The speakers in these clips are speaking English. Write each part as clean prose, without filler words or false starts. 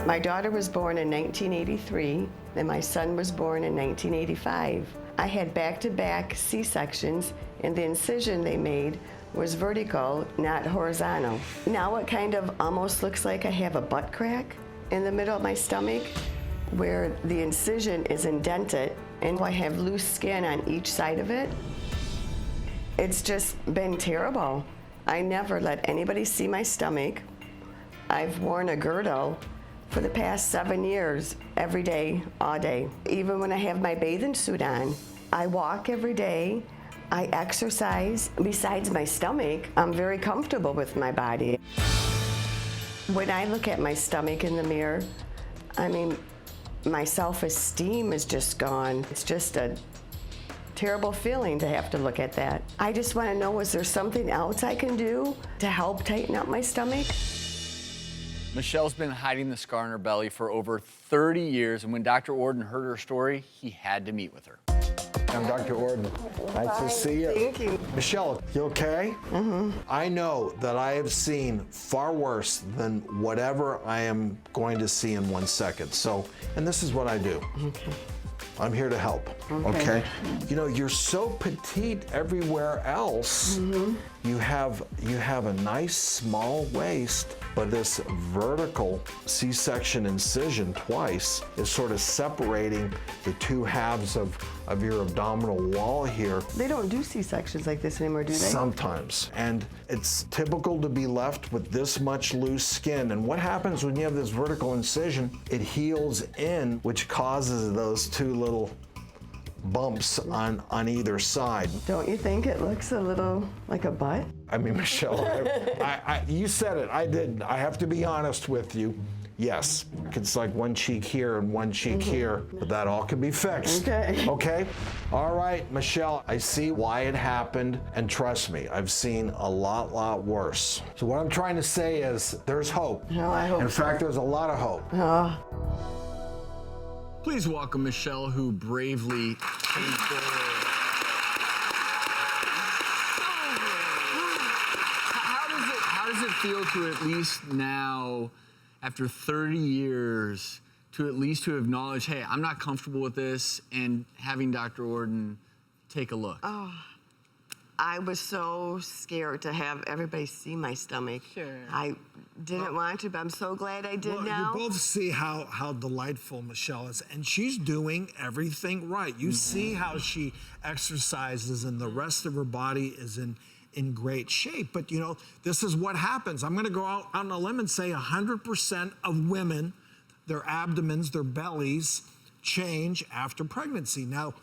My daughter was born in 1983, and my son was born in 1985. I had back-to-back C-sections, and the incision they made was vertical, not horizontal. Now it kind of almost looks like I have a butt crack in the middle of my stomach, where the incision is indented, and I have loose skin on each side of it. It's just been terrible. I never let anybody see my stomach. I've worn a girdle for the past 7 years, every day, all day. Even when I have my bathing suit on, I walk every day, I exercise. Besides my stomach, I'm very comfortable with my body. When I look at my stomach in the mirror, I mean, my self-esteem is just gone. It's just a terrible feeling to have to look at that. I just want to know, is there something else I can do to help tighten up my stomach? Michelle's been hiding the scar on her belly for over 30 years, and when Dr. Ordon heard her story, he had to meet with her. I'm Dr. Ordon. Nice to see you. Thank you. Michelle, you okay? Mm-hmm. I know that I have seen far worse than whatever I am going to see in 1 second. So, and this is what I do. Okay. I'm here to help, okay? You know, you're so petite everywhere else. Mm-hmm. You have a nice small waist, but this vertical C-section incision twice is sort of separating the two halves of your abdominal wall here. They don't do C-sections like this anymore, do they? Sometimes. And it's typical to be left with this much loose skin. And what happens when you have this vertical incision? It heals in, which causes those two little bumps on either side. Don't you think it looks a little like a butt? I mean, Michelle, you said it, I didn't. I have to be honest with you. Yes, it's like one cheek here and one cheek here, but that all can be fixed. Okay. Okay? All right, Michelle, I see why it happened, and trust me, I've seen a lot worse. So what I'm trying to say is there's hope. No, I hope In so. fact, there's a lot of hope. Please welcome Michelle, who bravely came forward. How does it feel to at least now, after 30 years, to at least to acknowledge, hey, I'm not comfortable with this, and having Dr. Ordon take a look? Oh, I was so scared to have everybody see my stomach. Sure. I didn't want to, but I'm so glad I did now. You both see how delightful Michelle is, and she's doing everything right. You see how she exercises, and the rest of her body is in great shape. But you know, this is what happens. I'm gonna go out on a limb and say 100% of women, their abdomens, their bellies change after pregnancy. Now,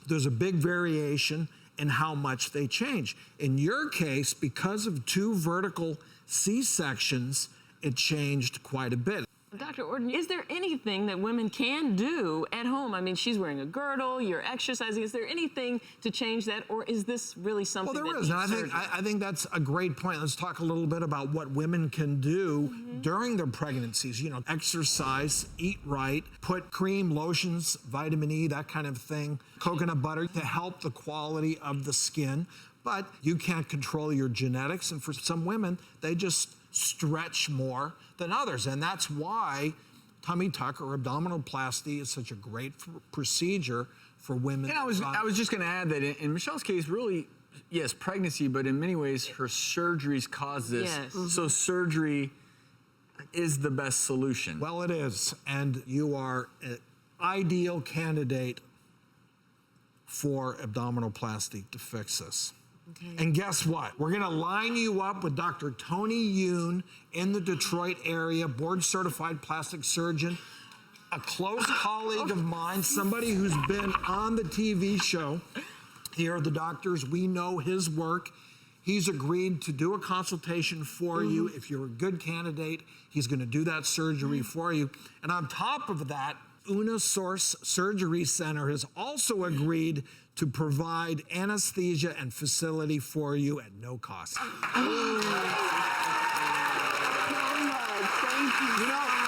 there's a big variation in how much they change. In your case, because of 2 vertical C-sections, it changed quite a bit. Dr. Ordon, is there anything that women can do at home? I mean, she's wearing a girdle, you're exercising. Is there anything to change that, or is this really something Well, there that is, and needs surgery? I think that's a great point. Let's talk a little bit about what women can do during their pregnancies. You know, exercise, eat right, put cream, lotions, vitamin E, that kind of thing, coconut butter to help the quality of the skin. But you can't control your genetics, and for some women, they just stretch more than others, and that's why tummy tuck or abdominoplasty is such a great procedure for women. And I was just going to add that in Michelle's case, really, yes, pregnancy, but in many ways, her surgeries caused this. Yes. So surgery is the best solution. Well, it is, and you are an ideal candidate for abdominoplasty to fix this. Okay. And guess what? We're gonna line you up with Dr. Tony Yoon in the Detroit area, board-certified plastic surgeon, a close colleague of mine, somebody who's been on the TV show. Here are the doctors. We know his work. He's agreed to do a consultation for you. If you're a good candidate, he's gonna do that surgery for you. And on top of that, Una Source Surgery Center has also agreed to provide anesthesia and facility for you at no cost. Thank you. You know,